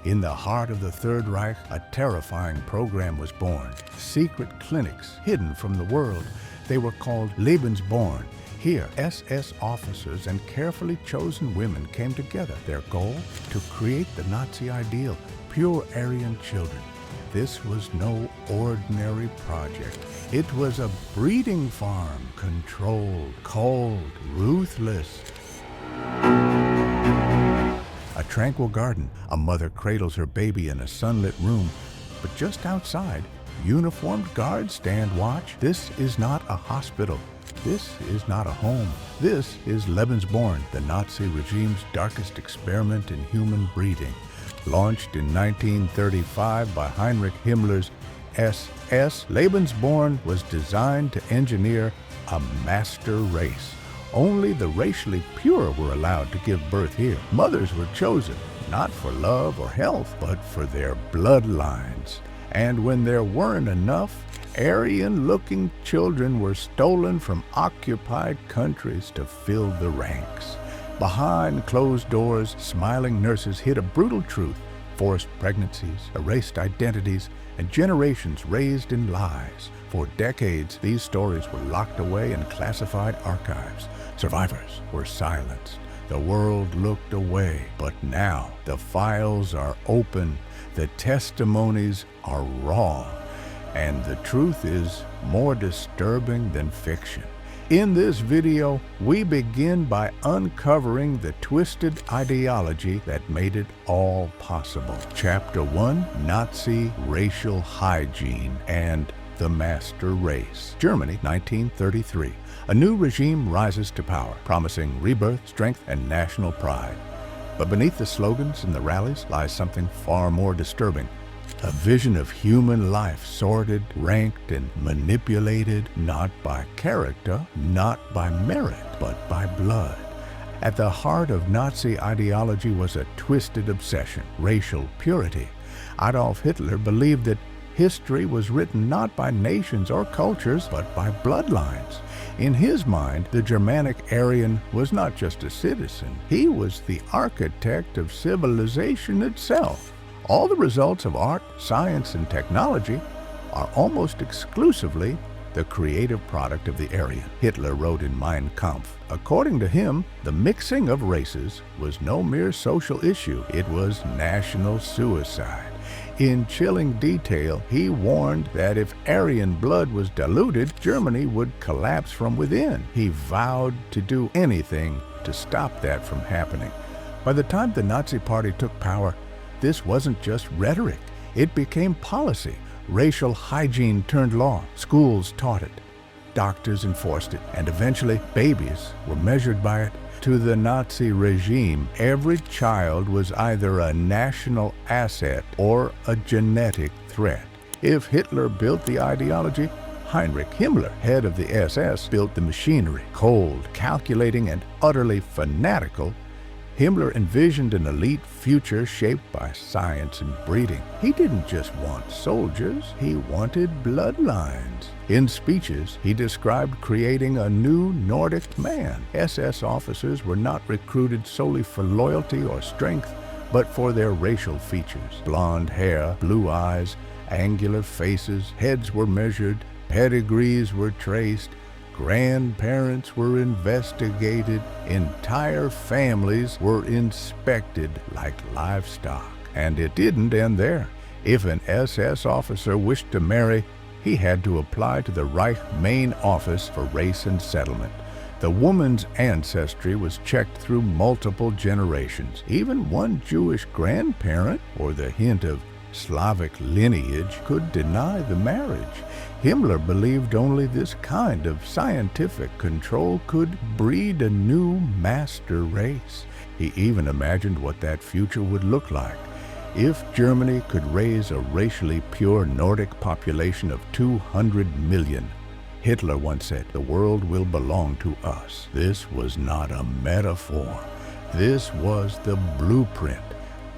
In the heart of the Third Reich, a terrifying program was born. Secret clinics hidden from the world. They were called Lebensborn. Here, SS officers and carefully chosen women came together. Their goal? To create the Nazi ideal, pure Aryan children. This was no ordinary project. It was a breeding farm, controlled, cold, ruthless. A tranquil garden. A mother cradles her baby in a sunlit room. But just outside, uniformed guards stand watch. This is not a hospital. This is not a home. This is Lebensborn, the Nazi regime's darkest experiment in human breeding. Launched in 1935 by Heinrich Himmler's SS, Lebensborn was designed to engineer a master race. Only the racially pure were allowed to give birth here. Mothers were chosen, not for love or health, but for their bloodlines. And when there weren't enough, Aryan-looking children were stolen from occupied countries to fill the ranks. Behind closed doors, smiling nurses hid a brutal truth: forced pregnancies, erased identities, and generations raised in lies. For decades, these stories were locked away in classified archives. Survivors were silenced. The world looked away. But now, the files are open. The testimonies are raw. And the truth is more disturbing than fiction. In this video, we begin by uncovering the twisted ideology that made it all possible. Chapter 1, Nazi Racial Hygiene and the Master Race. Germany, 1933. A new regime rises to power, promising rebirth, strength, and national pride. But beneath the slogans and the rallies lies something far more disturbing. A vision of human life sorted, ranked, and manipulated not by character, not by merit, but by blood. At the heart of Nazi ideology was a twisted obsession: racial purity. Adolf Hitler believed that history was written not by nations or cultures, but by bloodlines. In his mind, the Germanic Aryan was not just a citizen. He was the architect of civilization itself. All the results of art, science, and technology are almost exclusively the creative product of the Aryan. Hitler wrote in Mein Kampf, according to him, the mixing of races was no mere social issue. It was national suicide. In chilling detail, he warned that if Aryan blood was diluted, Germany would collapse from within. He vowed to do anything to stop that from happening. By the time the Nazi Party took power, this wasn't just rhetoric. It became policy. Racial hygiene turned law. Schools taught it. Doctors enforced it. And eventually, babies were measured by it. To the Nazi regime, every child was either a national asset or a genetic threat. If Hitler built the ideology, Heinrich Himmler, head of the SS, built the machinery. Cold, calculating, and utterly fanatical, Himmler envisioned an elite future shaped by science and breeding. He didn't just want soldiers, he wanted bloodlines. In speeches, he described creating a new Nordic man. SS officers were not recruited solely for loyalty or strength, but for their racial features. Blonde hair, blue eyes, angular faces, heads were measured, pedigrees were traced, grandparents were investigated, entire families were inspected like livestock. And it didn't end there. If an SS officer wished to marry, he had to apply to the Reich main office for race and settlement. The woman's ancestry was checked through multiple generations. Even one Jewish grandparent or the hint of Slavic lineage could deny the marriage. Himmler believed only this kind of scientific control could breed a new master race. He even imagined what that future would look like. If Germany could raise a racially pure Nordic population of 200 million, Hitler once said, "The world will belong to us." This was not a metaphor. This was the blueprint.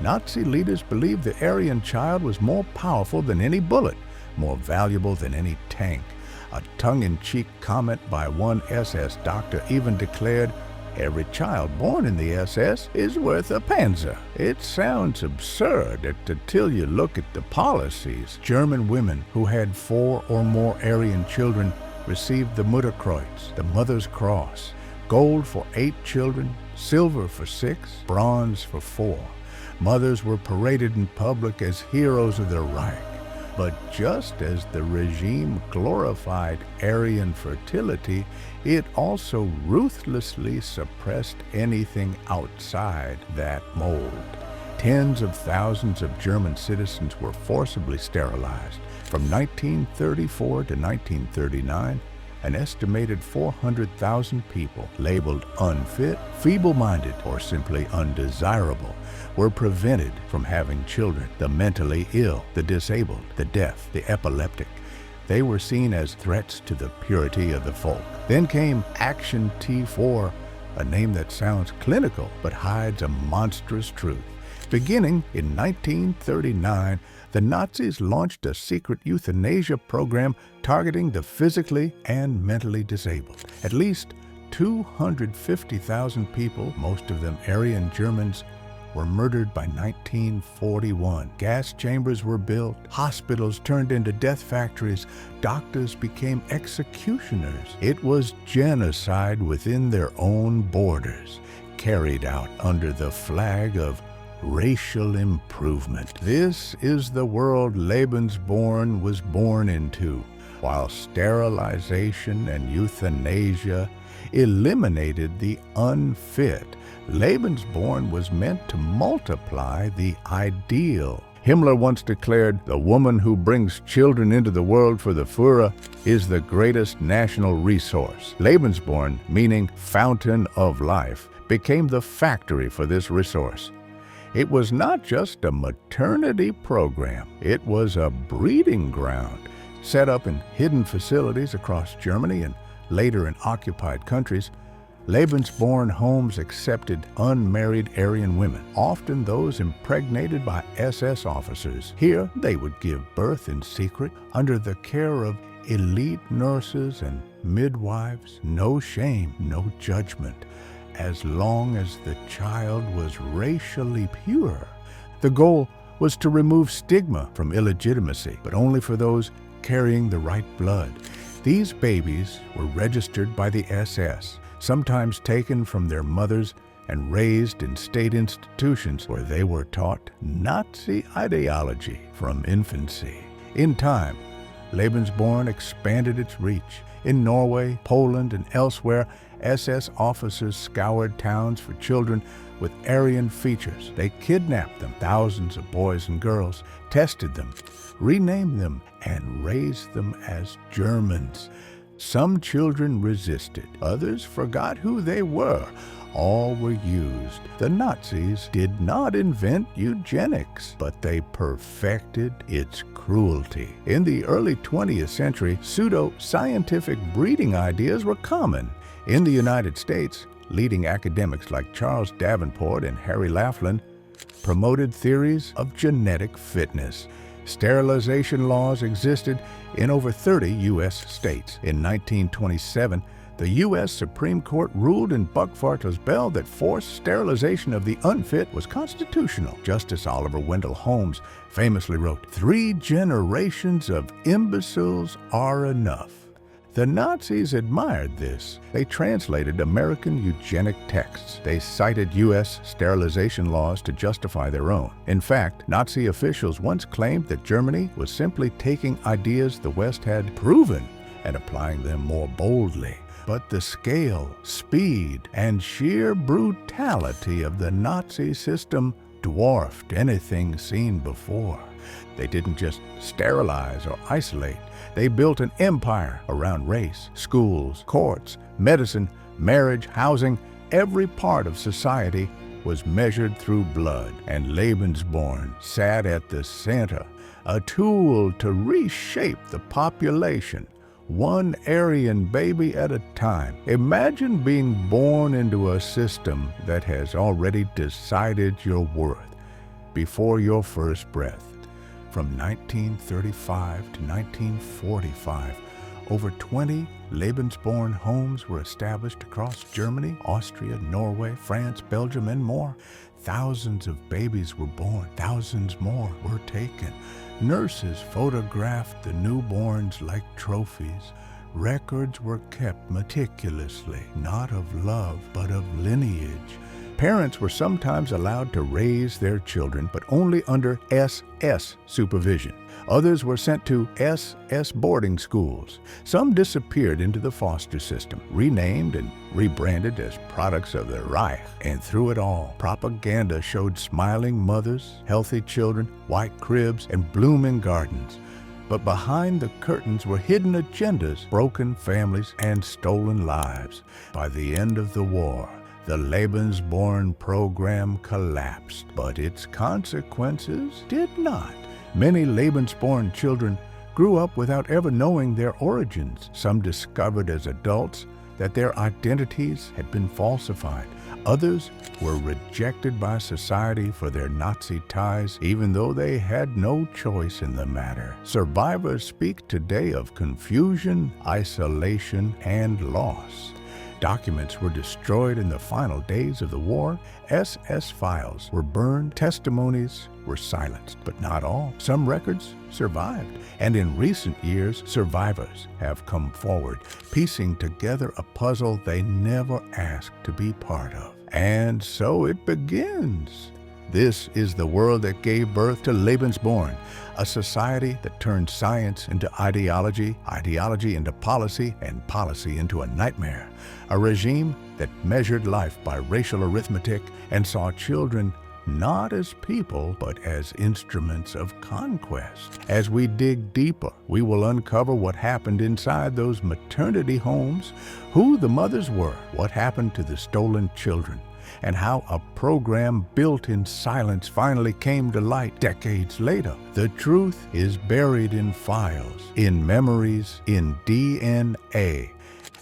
Nazi leaders believed the Aryan child was more powerful than any bullet, more valuable than any tank. A tongue-in-cheek comment by one SS doctor even declared, Every child born in the SS is worth a panzer. It sounds absurd until you look at the policies. German women who had 4 or more Aryan children received the Mutterkreuz, the Mother's Cross, gold for 8 children, silver for 6, bronze for 4. Mothers were paraded in public as heroes of their Reich. But just as the regime glorified Aryan fertility, it also ruthlessly suppressed anything outside that mold. Tens of thousands of German citizens were forcibly sterilized. From 1934 to 1939, an estimated 400,000 people labeled unfit, feeble-minded, or simply undesirable were prevented from having children. The mentally ill, the disabled, the deaf, the epileptic, they were seen as threats to the purity of the folk. Then came Action T4, a name that sounds clinical but hides a monstrous truth. Beginning in 1939, the Nazis launched a secret euthanasia program targeting the physically and mentally disabled. At least 250,000 people, most of them Aryan Germans, were murdered by 1941. Gas chambers were built, hospitals turned into death factories, doctors became executioners. It was genocide within their own borders, carried out under the flag of racial improvement. This is the world Lebensborn was born into. While sterilization and euthanasia eliminated the unfit, Lebensborn was meant to multiply the ideal. Himmler once declared, "The woman who brings children into the world for the Führer is the greatest national resource." Lebensborn, meaning fountain of life, became the factory for this resource. It was not just a maternity program, it was a breeding ground. Set up in hidden facilities across Germany and later in occupied countries, Lebensborn homes accepted unmarried Aryan women, often those impregnated by SS officers. Here, they would give birth in secret under the care of elite nurses and midwives. No shame, no judgment, as long as the child was racially pure. The goal was to remove stigma from illegitimacy, but only for those carrying the right blood. These babies were registered by the SS, sometimes taken from their mothers and raised in state institutions where they were taught Nazi ideology from infancy. In time, Lebensborn expanded its reach. In Norway, Poland, and elsewhere, SS officers scoured towns for children with Aryan features. They kidnapped them, thousands of boys and girls, tested them, renamed them, and raised them as Germans. Some children resisted, others forgot who they were. All were used. The Nazis did not invent eugenics, but they perfected its cruelty. In the early 20th century, pseudo-scientific breeding ideas were common. In the United States, leading academics like Charles Davenport and Harry Laughlin promoted theories of genetic fitness. Sterilization laws existed in over 30 U.S. states. In 1927, the U.S. Supreme Court ruled in Buck-Bartels-Bell that forced sterilization of the unfit was constitutional. Justice Oliver Wendell Holmes famously wrote, "3 generations of imbeciles are enough." The Nazis admired this. They translated American eugenic texts. They cited U.S. sterilization laws to justify their own. In fact, Nazi officials once claimed that Germany was simply taking ideas the West had proven and applying them more boldly. But the scale, speed, and sheer brutality of the Nazi system dwarfed anything seen before. They didn't just sterilize or isolate. They built an empire around race, schools, courts, medicine, marriage, housing. Every part of society was measured through blood, and Lebensborn sat at the center, a tool to reshape the population, one Aryan baby at a time. Imagine being born into a system that has already decided your worth before your first breath. From 1935 to 1945, Over 20 Lebensborn homes were established across Germany, Austria, Norway, France, Belgium, and more. Thousands of babies were born. Thousands more were taken. Nurses photographed the newborns like trophies. Records were kept meticulously, not of love, but of lineage. Parents were sometimes allowed to raise their children, but only under SS supervision. Others were sent to SS boarding schools. Some disappeared into the foster system, renamed and rebranded as products of the Reich. And through it all, propaganda showed smiling mothers, healthy children, white cribs, and blooming gardens. But behind the curtains were hidden agendas, broken families, and stolen lives. By the end of the war, the Lebensborn Program collapsed, but its consequences did not. Many Lebensborn children grew up without ever knowing their origins. Some discovered as adults that their identities had been falsified. Others were rejected by society for their Nazi ties, even though they had no choice in the matter. Survivors speak today of confusion, isolation, and loss. Documents were destroyed in the final days of the war. SS files were burned. Testimonies were silenced, but not all. Some records survived. And in recent years, survivors have come forward, piecing together a puzzle they never asked to be part of. And so it begins. This is the world that gave birth to Lebensborn, a society that turned science into ideology, ideology into policy, and policy into a nightmare. A regime that measured life by racial arithmetic and saw children not as people, but as instruments of conquest. As we dig deeper, we will uncover what happened inside those maternity homes, who the mothers were, what happened to the stolen children, and how a program built in silence finally came to light decades later. The truth is buried in files, in memories, in DNA.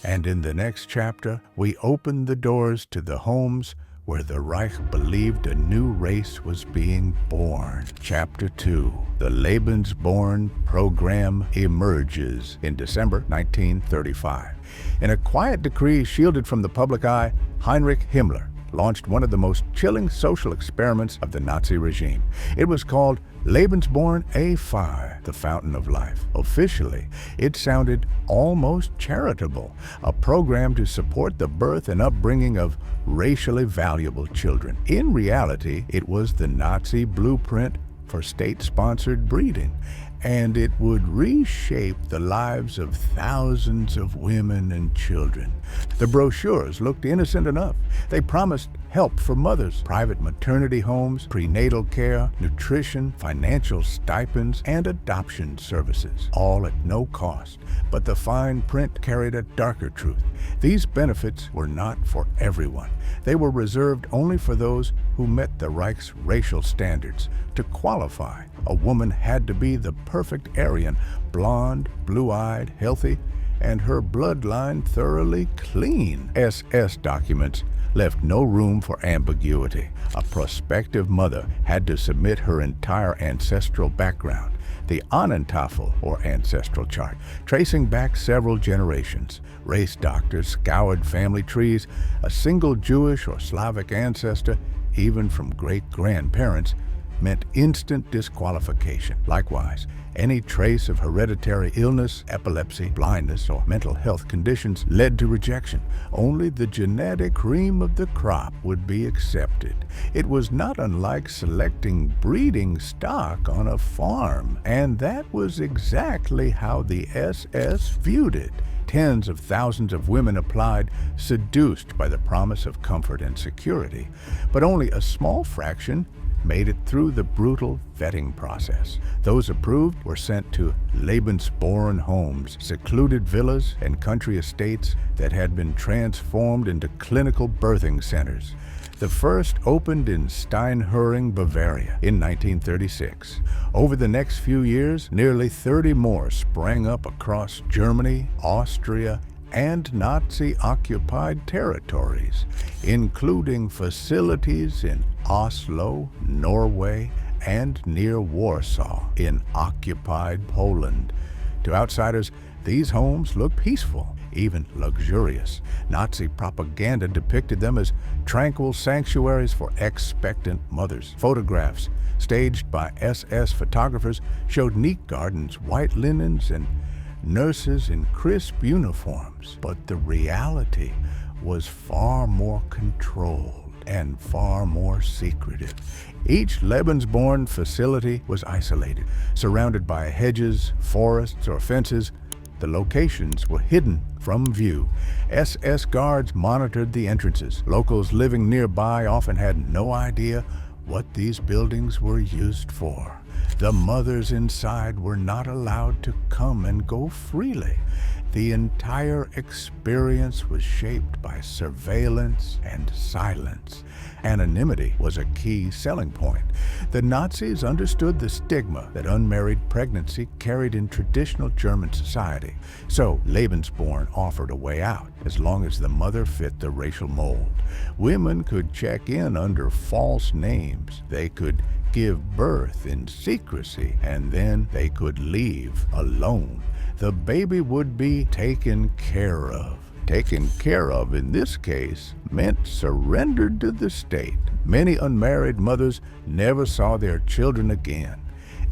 And in the next chapter, we open the doors to the homes where the Reich believed a new race was being born. Chapter 2, the Lebensborn Program emerges in December 1935. In a quiet decree shielded from the public eye, Heinrich Himmler launched one of the most chilling social experiments of the Nazi regime. It was called Lebensborn A5, the Fountain of Life. Officially, it sounded almost charitable, a program to support the birth and upbringing of racially valuable children. In reality, it was the Nazi blueprint for state-sponsored breeding, and it would reshape the lives of thousands of women and children. The brochures looked innocent enough. They promised help for mothers, private maternity homes, prenatal care, nutrition, financial stipends, and adoption services, all at no cost. But the fine print carried a darker truth. These benefits were not for everyone. They were reserved only for those who met the Reich's racial standards. To qualify, a woman had to be the perfect Aryan, blonde, blue-eyed, healthy, and her bloodline thoroughly clean. SS documents left no room for ambiguity. A prospective mother had to submit her entire ancestral background, the Ahnentafel, or ancestral chart, tracing back several generations. Race doctors scoured family trees. A single Jewish or Slavic ancestor, even from great-grandparents, meant instant disqualification. Likewise, any trace of hereditary illness, epilepsy, blindness, or mental health conditions led to rejection. Only the genetic cream of the crop would be accepted. It was not unlike selecting breeding stock on a farm, and that was exactly how the SS viewed it. Tens of thousands of women applied, seduced by the promise of comfort and security, but only a small fraction made it through the brutal vetting process. Those approved were sent to Lebensborn homes, secluded villas and country estates that had been transformed into clinical birthing centers. The first opened in Steinhöring, Bavaria in 1936. Over the next few years, nearly 30 more sprang up across Germany, Austria, and Nazi-occupied territories, including facilities in Oslo, Norway, and near Warsaw in occupied Poland. To outsiders, These homes looked peaceful, even luxurious. Nazi propaganda depicted them as tranquil sanctuaries for expectant mothers. Photographs staged by SS photographers showed neat gardens, white linens, and nurses in crisp uniforms. But the reality was far more controlled and far more secretive. Each Lebensborn facility was isolated, surrounded by hedges, forests, or fences. The locations were hidden from view. SS guards monitored the entrances. Locals living nearby often had no idea what these buildings were used for. The mothers inside were not allowed to come and go freely. The entire experience was shaped by surveillance and silence. Anonymity was a key selling point. The Nazis understood the stigma that unmarried pregnancy carried in traditional German society. So Lebensborn offered a way out, as long as the mother fit the racial mold. Women could check in under false names. They could give birth in secrecy, and then they could leave alone. The baby would be taken care of. Taken care of, in this case, meant surrendered to the state. Many unmarried mothers never saw their children again.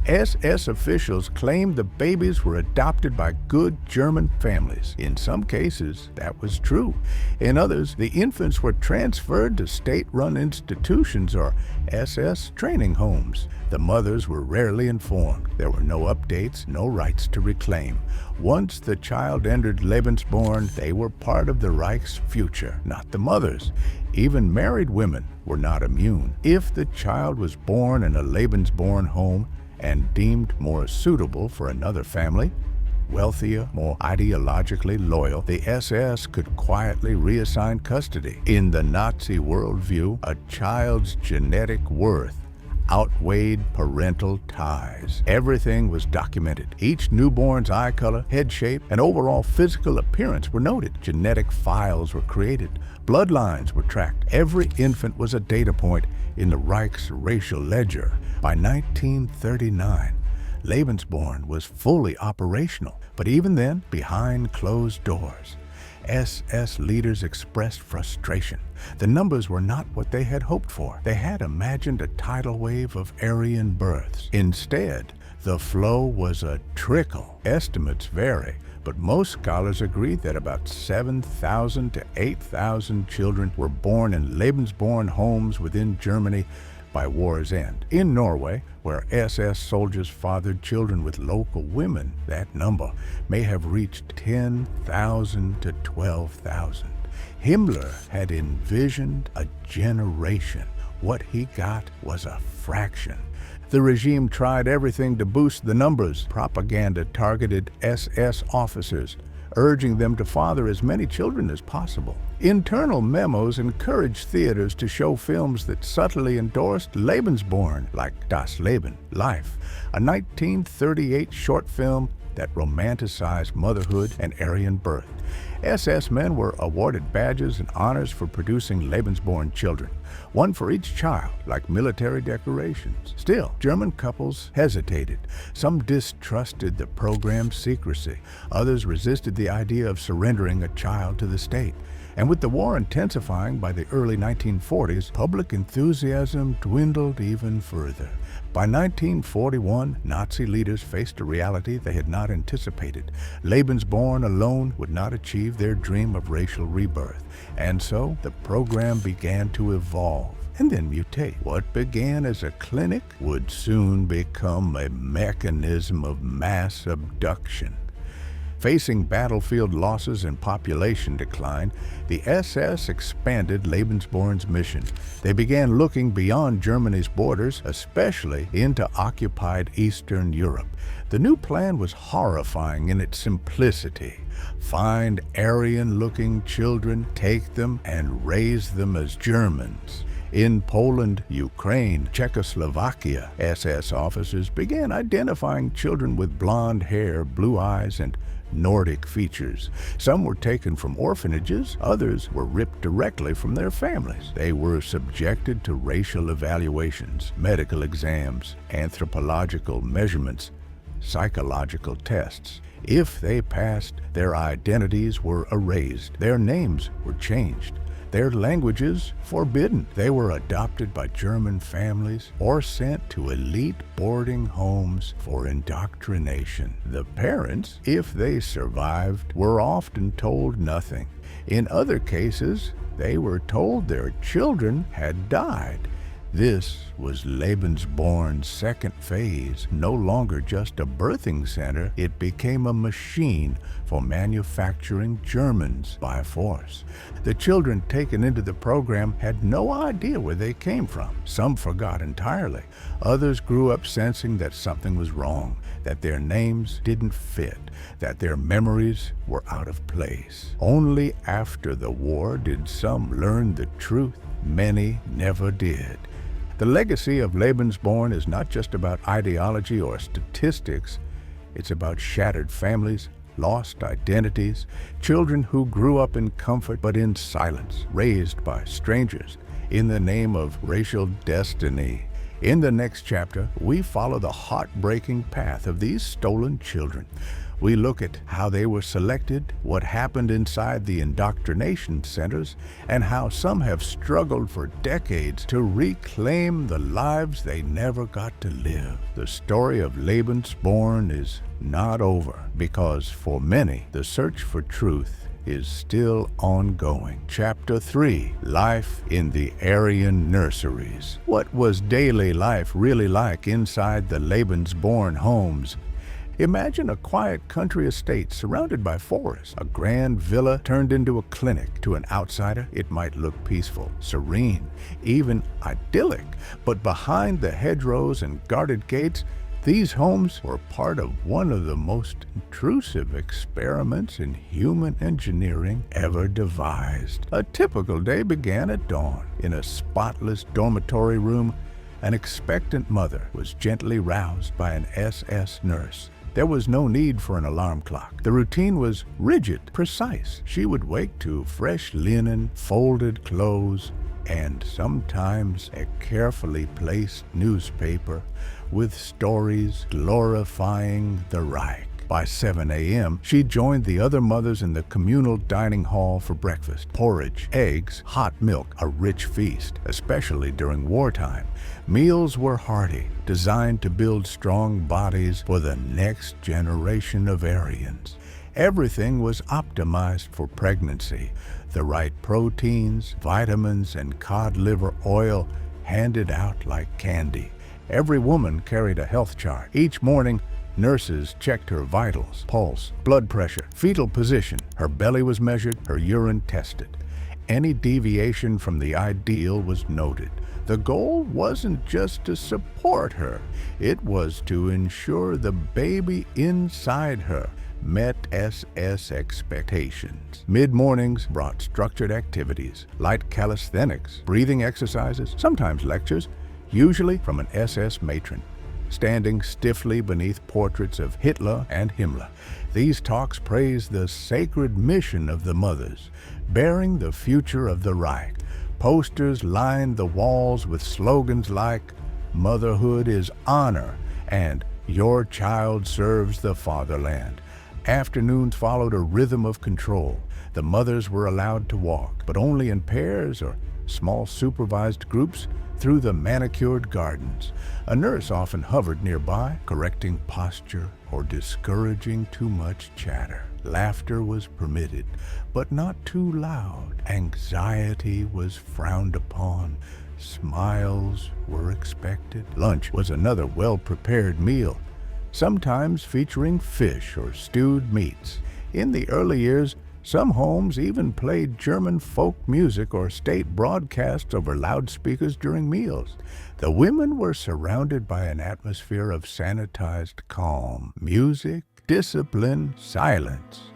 SS officials claimed the babies were adopted by good German families. In some cases, that was true. In others, the infants were transferred to state-run institutions or SS training homes. The mothers were rarely informed. There were no updates, no rights to reclaim. Once the child entered Lebensborn, they were part of the Reich's future, not the mothers. Even married women were not immune. If the child was born in a Lebensborn home and deemed more suitable for another family, wealthier, more ideologically loyal, the SS could quietly reassign custody. In the Nazi worldview, a child's genetic worth outweighed parental ties. Everything was documented. Each newborn's eye color, head shape, and overall physical appearance were noted. Genetic files were created. Bloodlines were tracked. Every infant was a data point in the Reich's racial ledger. By 1939, Lebensborn was fully operational, but even then, behind closed doors. SS leaders expressed frustration. The numbers were not what they had hoped for. They had imagined a tidal wave of Aryan births. Instead, the flow was a trickle. Estimates vary, but most scholars agree that about 7,000 to 8,000 children were born in Lebensborn homes within Germany by war's end. In Norway, where SS soldiers fathered children with local women, that number may have reached 10,000 to 12,000. Himmler had envisioned a generation. What he got was a fraction. The regime tried everything to boost the numbers. Propaganda targeted SS officers, urging them to father as many children as possible. Internal memos encouraged theaters to show films that subtly endorsed Lebensborn, like Das Leben, Life, a 1938 short film that romanticized motherhood and Aryan birth. SS men were awarded badges and honors for producing Lebensborn children, one for each child, like military decorations. Still, German couples hesitated. Some distrusted the program's secrecy. Others resisted the idea of surrendering a child to the state. And with the war intensifying by the early 1940s, public enthusiasm dwindled even further. By 1941, Nazi leaders faced a reality they had not anticipated. Lebensborn alone would not achieve their dream of racial rebirth. And so the program began to evolve and then mutate. What began as a clinic would soon become a mechanism of mass abduction. Facing battlefield losses and population decline, the SS expanded Lebensborn's mission. They began looking beyond Germany's borders, especially into occupied Eastern Europe. The new plan was horrifying in its simplicity. Find Aryan-looking children, take them, and raise them as Germans. In Poland, Ukraine, Czechoslovakia, SS officers began identifying children with blonde hair, blue eyes, and Nordic features. Some were taken from orphanages, others were ripped directly from their families. They were subjected to racial evaluations, medical exams, anthropological measurements, psychological tests. If they passed, their identities were erased, their names were changed, their languages forbidden. They were adopted by German families or sent to elite boarding homes for indoctrination. The parents, if they survived, were often told nothing. In other cases, they were told their children had died. This was Lebensborn's second phase. No longer just a birthing center, it became a machine for manufacturing Germans by force. The children taken into the program had no idea where they came from. Some forgot entirely. Others grew up sensing that something was wrong, that their names didn't fit, that their memories were out of place. Only after the war did some learn the truth. Many never did. The legacy of Lebensborn is not just about ideology or statistics. It's about shattered families, lost identities, children who grew up in comfort but in silence, raised by strangers in the name of racial destiny. In the next chapter, we follow the heartbreaking path of these stolen children. We look at how they were selected, what happened inside the indoctrination centers, and how some have struggled for decades to reclaim the lives they never got to live. The story of Lebensborn is not over because for many, the search for truth is still ongoing. Chapter 3, Life in the Aryan Nurseries. What was daily life really like inside the Lebensborn homes? Imagine a quiet country estate surrounded by forests, a grand villa turned into a clinic. To an outsider, it might look peaceful, serene, even idyllic. But behind the hedgerows and guarded gates, these homes were part of one of the most intrusive experiments in human engineering ever devised. A typical day began at dawn. In a spotless dormitory room, an expectant mother was gently roused by an SS nurse. There was no need for an alarm clock. The routine was rigid, precise. She would wake to fresh linen, folded clothes, and sometimes a carefully placed newspaper with stories glorifying the Reich. By 7 a.m., she joined the other mothers in the communal dining hall for breakfast. Porridge, eggs, hot milk, a rich feast, especially during wartime. Meals were hearty, designed to build strong bodies for the next generation of Aryans. Everything was optimized for pregnancy. The right proteins, vitamins, and cod liver oil handed out like candy. Every woman carried a health chart. Each morning, nurses checked her vitals, pulse, blood pressure, fetal position. Her belly was measured, her urine tested. Any deviation from the ideal was noted. The goal wasn't just to support her, it was to ensure the baby inside her met SS expectations. Mid-mornings brought structured activities, light calisthenics, breathing exercises, sometimes lectures, usually from an SS matron, standing stiffly beneath portraits of Hitler and Himmler. These talks praised the sacred mission of the mothers, bearing the future of the Reich. Posters lined the walls with slogans like, "Motherhood is honor," and "Your child serves the fatherland." Afternoons followed a rhythm of control. The mothers were allowed to walk, but only in pairs or small supervised groups through the manicured gardens. A nurse often hovered nearby, correcting posture or discouraging too much chatter. Laughter was permitted, but not too loud. Anxiety was frowned upon. Smiles were expected. Lunch was another well-prepared meal, sometimes featuring fish or stewed meats. In the early years, some homes even played German folk music or state broadcasts over loudspeakers during meals. The women were surrounded by an atmosphere of sanitized calm, music, discipline, silence.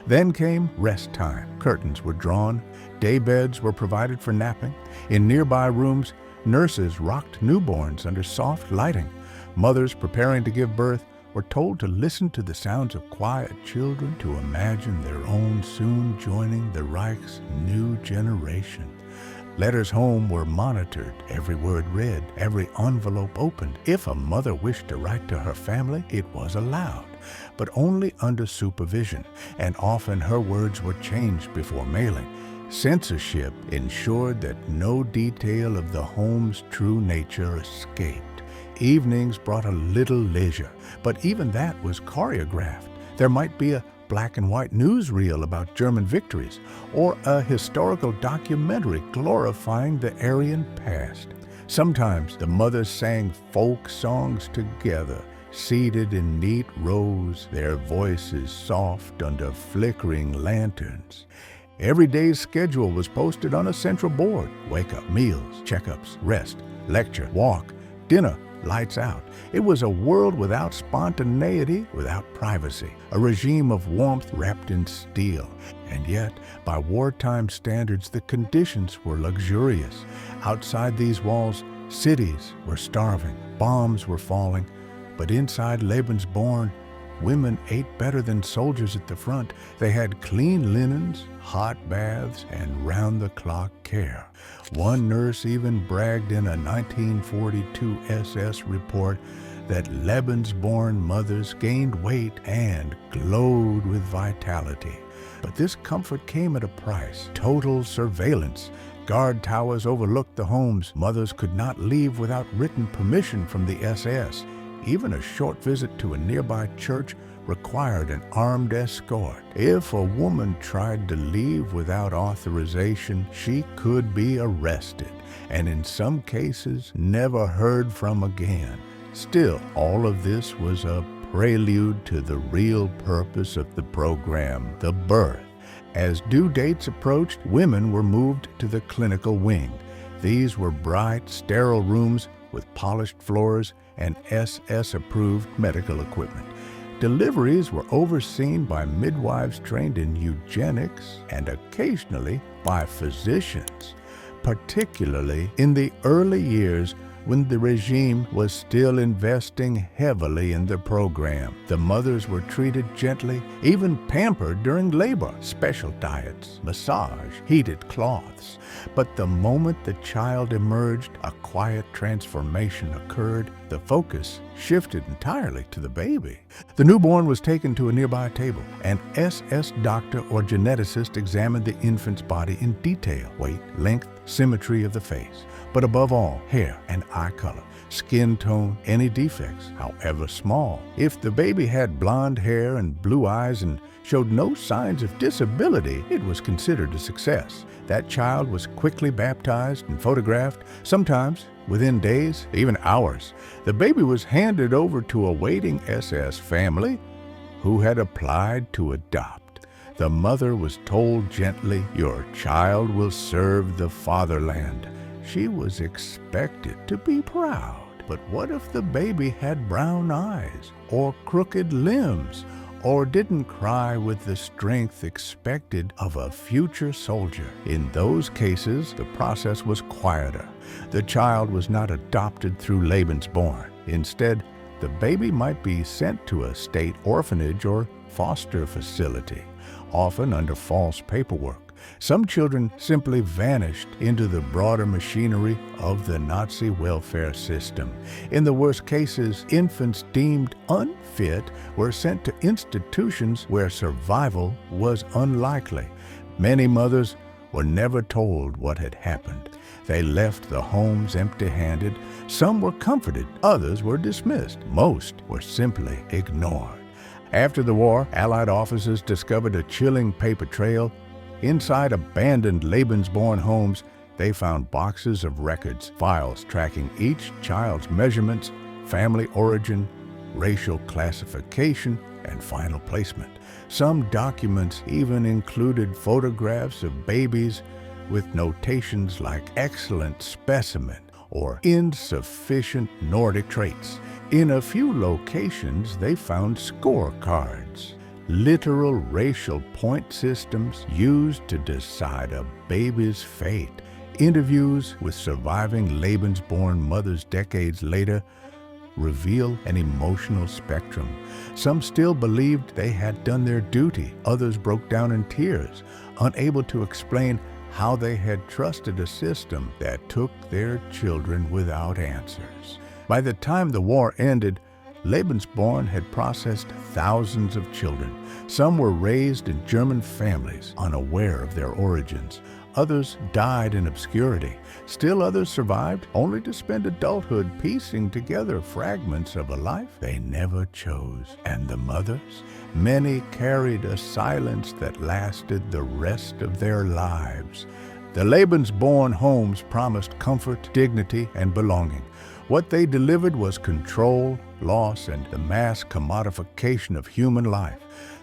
Then came rest time. Curtains were drawn, daybeds were provided for napping. In nearby rooms, nurses rocked newborns under soft lighting. Mothers preparing to give birth were told to listen to the sounds of quiet children, to imagine their own soon joining the Reich's new generation. Letters home were monitored, every word read, every envelope opened. If a mother wished to write to her family, it was allowed, but only under supervision, and often her words were changed before mailing. Censorship ensured that no detail of the home's true nature escaped. Evenings brought a little leisure, but even that was choreographed. There might be a black and white newsreel about German victories, or a historical documentary glorifying the Aryan past. Sometimes the mothers sang folk songs together, seated in neat rows, their voices soft under flickering lanterns. Every day's schedule was posted on a central board: wake-up, meals, checkups, rest, lecture, walk, dinner, lights out. It was a world without spontaneity, without privacy, a regime of warmth wrapped in steel. And yet, by wartime standards, the conditions were luxurious. Outside these walls, cities were starving, bombs were falling, but inside Lebensborn, women ate better than soldiers at the front. They had clean linens, hot baths, and round-the-clock care. One nurse even bragged in a 1942 SS report that Lebensborn mothers gained weight and glowed with vitality. But this comfort came at a price: total surveillance. Guard towers overlooked the homes. Mothers could not leave without written permission from the SS. Even a short visit to a nearby church required an armed escort. If a woman tried to leave without authorization, she could be arrested, and in some cases, never heard from again. Still, all of this was a prelude to the real purpose of the program, the birth. As due dates approached, women were moved to the clinical wing. These were bright, sterile rooms with polished floors and SS-approved medical equipment. Deliveries were overseen by midwives trained in eugenics and occasionally by physicians, particularly in the early years when the regime was still investing heavily in the program. The mothers were treated gently, even pampered during labor. Special diets, massage, heated cloths. But the moment the child emerged, a quiet transformation occurred. The focus shifted entirely to the baby. The newborn was taken to a nearby table. An SS doctor or geneticist examined the infant's body in detail: weight, length, symmetry of the face, but above all, hair and eye color, skin tone, any defects, however small. If the baby had blonde hair and blue eyes and showed no signs of disability, it was considered a success. That child was quickly baptized and photographed, sometimes within days, even hours. The baby was handed over to a waiting SS family who had applied to adopt. The mother was told gently, "Your child will serve the fatherland." She was expected to be proud. But what if the baby had brown eyes, or crooked limbs, or didn't cry with the strength expected of a future soldier? In those cases, the process was quieter. The child was not adopted through Lebensborn. Instead, the baby might be sent to a state orphanage or foster facility, often under false paperwork. Some children simply vanished into the broader machinery of the Nazi welfare system. In the worst cases, infants deemed unfit were sent to institutions where survival was unlikely. Many mothers were never told what had happened. They left the homes empty-handed. Some were comforted, others were dismissed. Most were simply ignored. After the war, Allied officers discovered a chilling paper trail. Inside abandoned Lebensborn homes, they found boxes of records, files tracking each child's measurements, family origin, racial classification, and final placement. Some documents even included photographs of babies with notations like "excellent specimen" or "insufficient Nordic traits." In a few locations, they found scorecards, literal racial point systems used to decide a baby's fate. Interviews with surviving Lebensborn mothers decades later reveal an emotional spectrum. Some still believed they had done their duty. Others broke down in tears, unable to explain how they had trusted a system that took their children without answers. By the time the war ended, Lebensborn had processed thousands of children. Some were raised in German families, unaware of their origins. Others died in obscurity. Still others survived, only to spend adulthood piecing together fragments of a life they never chose. And the mothers? Many carried a silence that lasted the rest of their lives. The Lebensborn homes promised comfort, dignity, and belonging. What they delivered was control, loss, and the mass commodification of human life.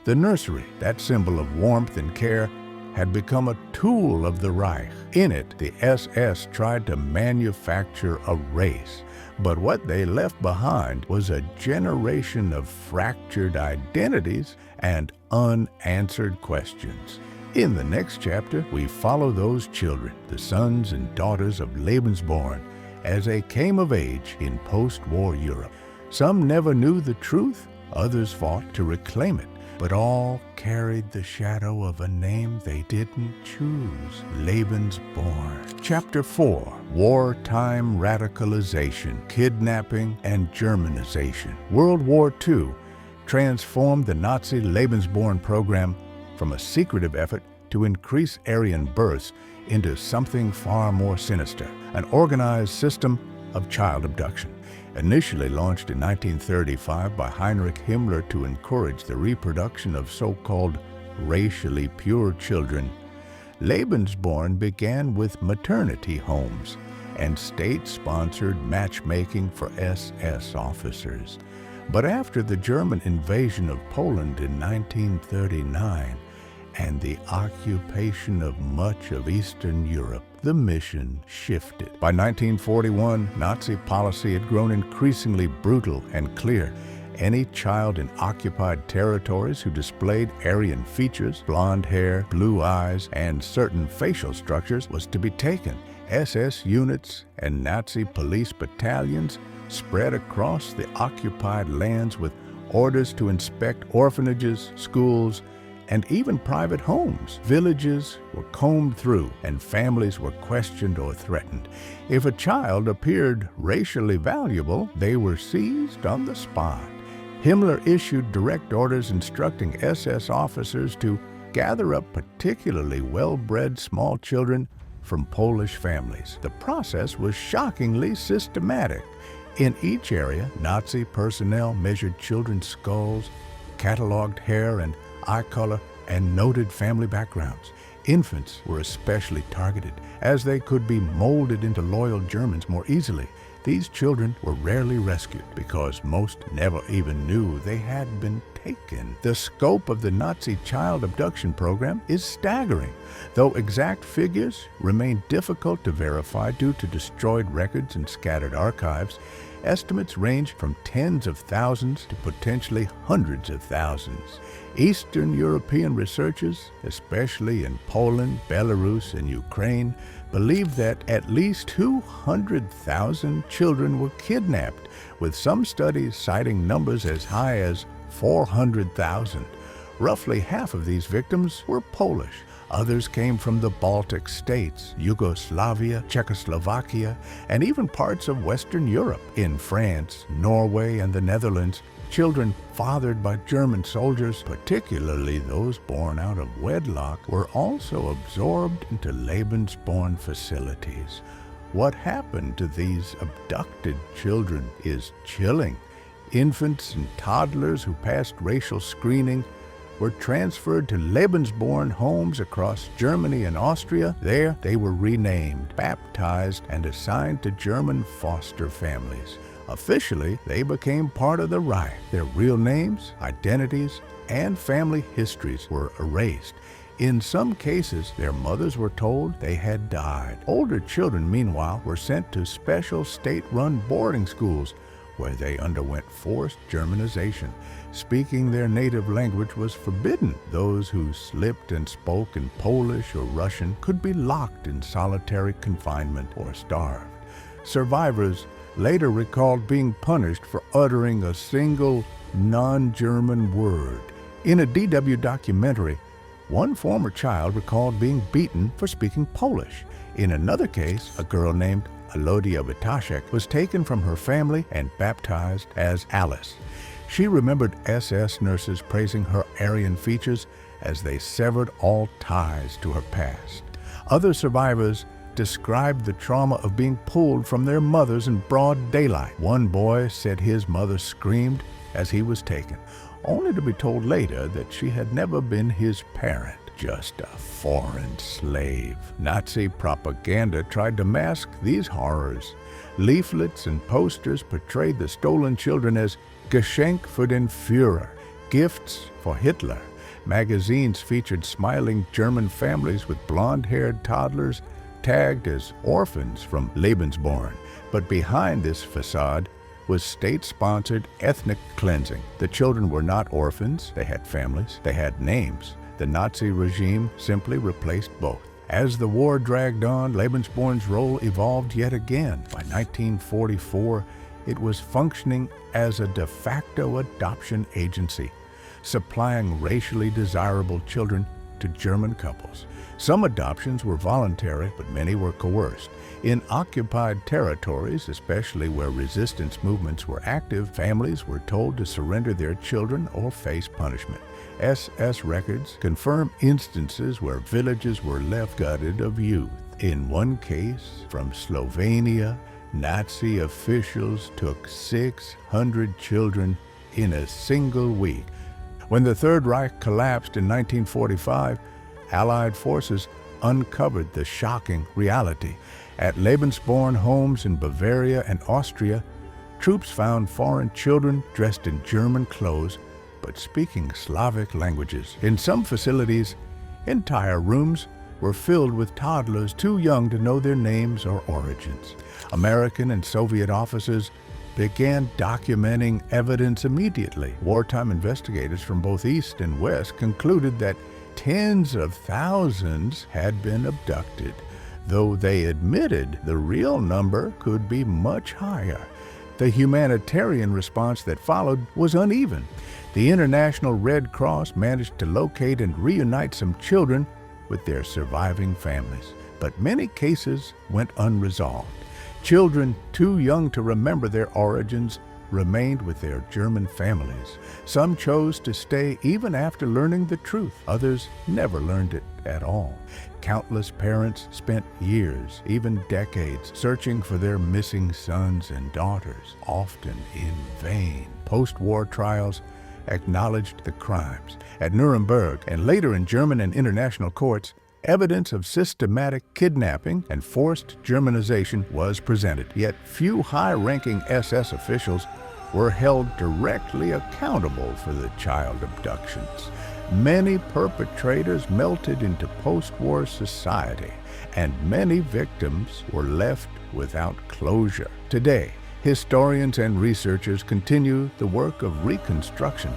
The nursery, that symbol of warmth and care, had become a tool of the Reich. In it, the SS tried to manufacture a race. But what they left behind was a generation of fractured identities and unanswered questions. In the next chapter, we follow those children, the sons and daughters of Lebensborn, as they came of age in post-war Europe. Some never knew the truth, others fought to reclaim it, but all carried the shadow of a name they didn't choose, Lebensborn. Chapter 4, Wartime Radicalization, Kidnapping, and Germanization. World War II transformed the Nazi Lebensborn Program from a secretive effort to increase Aryan births into something far more sinister, an organized system of child abduction. Initially launched in 1935 by Heinrich Himmler to encourage the reproduction of so-called racially pure children, Lebensborn began with maternity homes and state-sponsored matchmaking for SS officers. But after the German invasion of Poland in 1939 and the occupation of much of Eastern Europe, the mission shifted. By 1941, Nazi policy had grown increasingly brutal and clear. Any child in occupied territories who displayed Aryan features, blonde hair, blue eyes, and certain facial structures was to be taken. SS units and Nazi police battalions spread across the occupied lands with orders to inspect orphanages, schools, and even private homes. Villages were combed through, and families were questioned or threatened. If a child appeared racially valuable, they were seized on the spot. Himmler issued direct orders instructing SS officers to gather up particularly well-bred small children from Polish families. The process was shockingly systematic. In each area, Nazi personnel measured children's skulls, cataloged hair and eye color, and noted family backgrounds. Infants were especially targeted, as they could be molded into loyal Germans more easily. These children were rarely rescued because most never even knew they had been taken. The scope of the Nazi child abduction program is staggering, though exact figures remain difficult to verify due to destroyed records and scattered archives. Estimates range from tens of thousands to potentially hundreds of thousands. Eastern European researchers, especially in Poland, Belarus, and Ukraine, believe that at least 200,000 children were kidnapped, with some studies citing numbers as high as 400,000. Roughly half of these victims were Polish. Others came from the Baltic states, Yugoslavia, Czechoslovakia, and even parts of Western Europe. In France, Norway, and the Netherlands, children fathered by German soldiers, particularly those born out of wedlock, were also absorbed into Lebensborn facilities. What happened to these abducted children is chilling. Infants and toddlers who passed racial screening were transferred to Lebensborn homes across Germany and Austria. There, they were renamed, baptized, and assigned to German foster families. Officially, they became part of the Reich. Their real names, identities, and family histories were erased. In some cases, their mothers were told they had died. Older children, meanwhile, were sent to special state-run boarding schools where they underwent forced Germanization. Speaking their native language was forbidden. Those who slipped and spoke in Polish or Russian could be locked in solitary confinement or starved. Survivors later recalled being punished for uttering a single non-German word. In a DW documentary, One former child recalled being beaten for speaking Polish. In another case, a girl named Alodia Vitashek was taken from her family and baptized as Alice. She remembered SS nurses praising her Aryan features as they severed all ties to her past. Other survivors described the trauma of being pulled from their mothers in broad daylight. One boy said his mother screamed as he was taken, only to be told later that she had never been his parent, just a foreign slave. Nazi propaganda tried to mask these horrors. Leaflets and posters portrayed the stolen children as Geschenk für den Führer, gifts for Hitler. Magazines featured smiling German families with blonde-haired toddlers tagged as orphans from Lebensborn. But behind this facade was state-sponsored ethnic cleansing. The children were not orphans, they had families, they had names. The Nazi regime simply replaced both. As the war dragged on, Lebensborn's role evolved yet again. By 1944, it was functioning as a de facto adoption agency, supplying racially desirable children to German couples. Some adoptions were voluntary, but many were coerced. In occupied territories, especially where resistance movements were active, families were told to surrender their children or face punishment. SS records confirm instances where villages were left gutted of youth. In one case, from Slovenia, Nazi officials took 600 children in a single week. When the Third Reich collapsed in 1945, Allied forces uncovered the shocking reality. At Lebensborn homes in Bavaria and Austria, troops found foreign children dressed in German clothes but speaking Slavic languages. In some facilities, entire rooms were filled with toddlers too young to know their names or origins. American and Soviet officers began documenting evidence immediately. Wartime investigators from both East and West concluded that tens of thousands had been abducted, though they admitted the real number could be much higher. The humanitarian response that followed was uneven. The International Red Cross managed to locate and reunite some children with their surviving families, but many cases went unresolved. Children too young to remember their origins remained with their German families. Some chose to stay even after learning the truth. Others never learned it at all. Countless parents spent years, even decades, searching for their missing sons and daughters, often in vain. Post-war trials acknowledged the crimes. At Nuremberg and later in German and international courts, evidence of systematic kidnapping and forced Germanization was presented. Yet few high-ranking SS officials were held directly accountable for the child abductions. Many perpetrators melted into post-war society, and many victims were left without closure. Today, historians and researchers continue the work of reconstruction.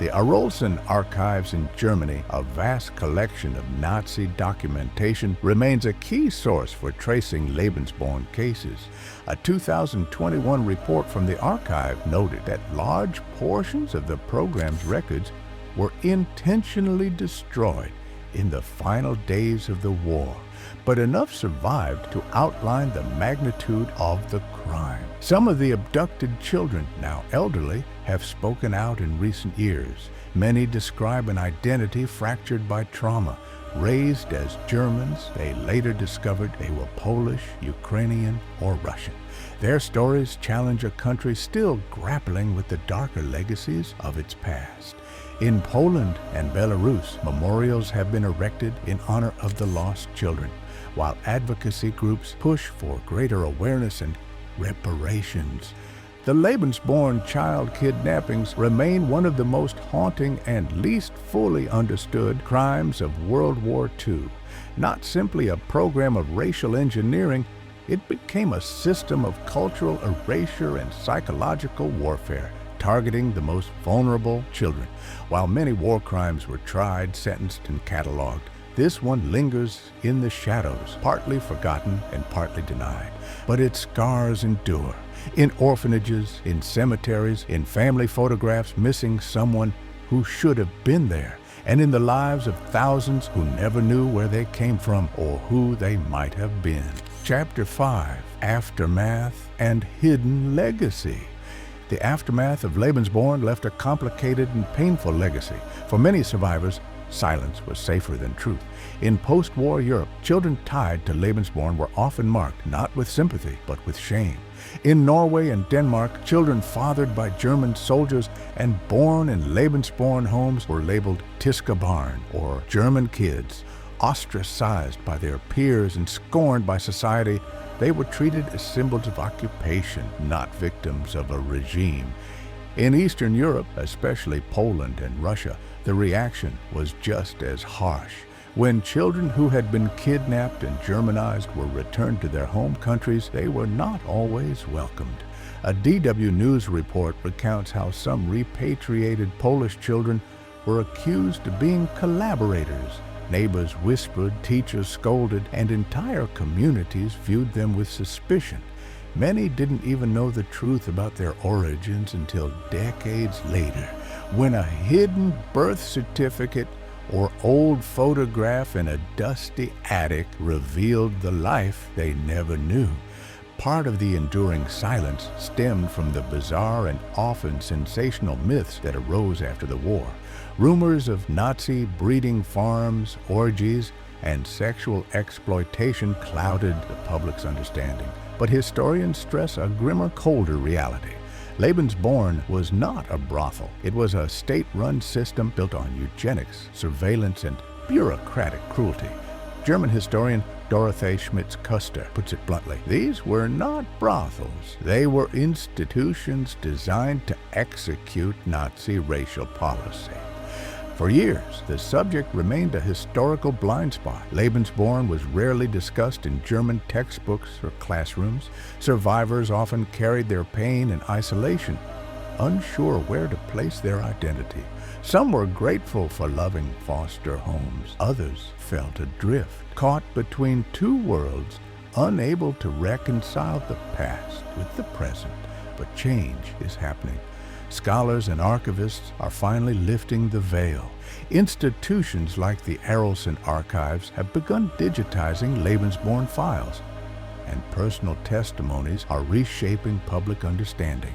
The Arolsen Archives in Germany, a vast collection of Nazi documentation, remains a key source for tracing Lebensborn cases. A 2021 report from the archive noted that large portions of the program's records were intentionally destroyed in the final days of the war, but enough survived to outline the magnitude of the crime. Some of the abducted children, now elderly, have spoken out in recent years. Many describe an identity fractured by trauma. Raised as Germans, they later discovered they were Polish, Ukrainian, or Russian. Their stories challenge a country still grappling with the darker legacies of its past. In Poland and Belarus, memorials have been erected in honor of the lost children, while advocacy groups push for greater awareness and reparations. The Lebensborn child kidnappings remain one of the most haunting and least fully understood crimes of World War II. Not simply a program of racial engineering, it became a system of cultural erasure and psychological warfare, targeting the most vulnerable children. While many war crimes were tried, sentenced, and cataloged, this one lingers in the shadows, partly forgotten and partly denied. But its scars endure. In orphanages, in cemeteries, in family photographs missing someone who should have been there, and in the lives of thousands who never knew where they came from or who they might have been. Chapter 5, Aftermath and Hidden Legacy. The aftermath of Lebensborn left a complicated and painful legacy. For many survivors, silence was safer than truth. In post-war Europe, children tied to Lebensborn were often marked not with sympathy, but with shame. In Norway and Denmark, children fathered by German soldiers and born in Lebensborn homes were labeled Tyskabarn, or German kids. Ostracized by their peers and scorned by society, they were treated as symbols of occupation, not victims of a regime. In Eastern Europe, especially Poland and Russia, the reaction was just as harsh. When children who had been kidnapped and Germanized were returned to their home countries, they were not always welcomed. A DW News report recounts how some repatriated Polish children were accused of being collaborators. Neighbors whispered, teachers scolded, and entire communities viewed them with suspicion. Many didn't even know the truth about their origins until decades later, when a hidden birth certificate or old photograph in a dusty attic revealed the life they never knew. Part of the enduring silence stemmed from the bizarre and often sensational myths that arose after the war. Rumors of Nazi breeding farms, orgies, and sexual exploitation clouded the public's understanding. But historians stress a grimmer, colder reality. Lebensborn was not a brothel. It was a state-run system built on eugenics, surveillance, and bureaucratic cruelty. German historian Dorothee Schmitz-Kuster puts it bluntly. These were not brothels. They were institutions designed to execute Nazi racial policy. For years, the subject remained a historical blind spot. Lebensborn was rarely discussed in German textbooks or classrooms. Survivors often carried their pain in isolation, unsure where to place their identity. Some were grateful for loving foster homes. Others felt adrift, caught between two worlds, unable to reconcile the past with the present. But change is happening. Scholars and archivists are finally lifting the veil. Institutions like the Arolsen Archives have begun digitizing Lebensborn files, and personal testimonies are reshaping public understanding.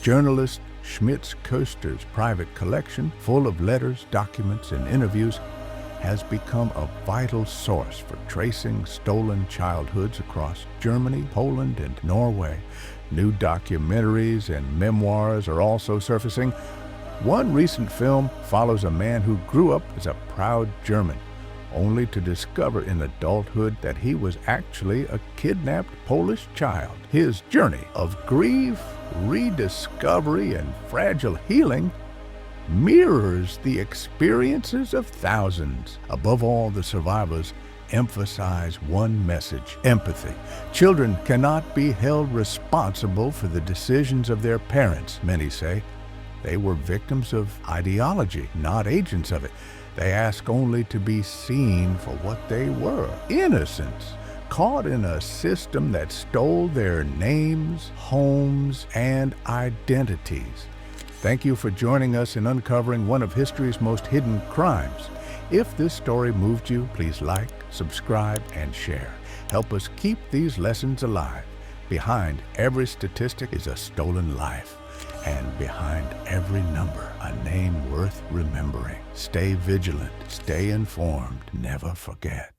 Journalist Schmitz-Kuster's private collection, full of letters, documents, and interviews, has become a vital source for tracing stolen childhoods across Germany, Poland, and Norway. New documentaries and memoirs are also surfacing. One recent film follows a man who grew up as a proud German, only to discover in adulthood that he was actually a kidnapped Polish child. His journey of grief, rediscovery, and fragile healing mirrors the experiences of thousands. Above all, the survivors emphasize one message: empathy. Children cannot be held responsible for the decisions of their parents, many say. They were victims of ideology, not agents of it. They ask only to be seen for what they were: innocents, caught in a system that stole their names, homes, and identities. Thank you for joining us in uncovering one of history's most hidden crimes. If this story moved you, please like, subscribe, and share. Help us keep these lessons alive. Behind every statistic is a stolen life, and behind every number, a name worth remembering. Stay vigilant, stay informed, never forget.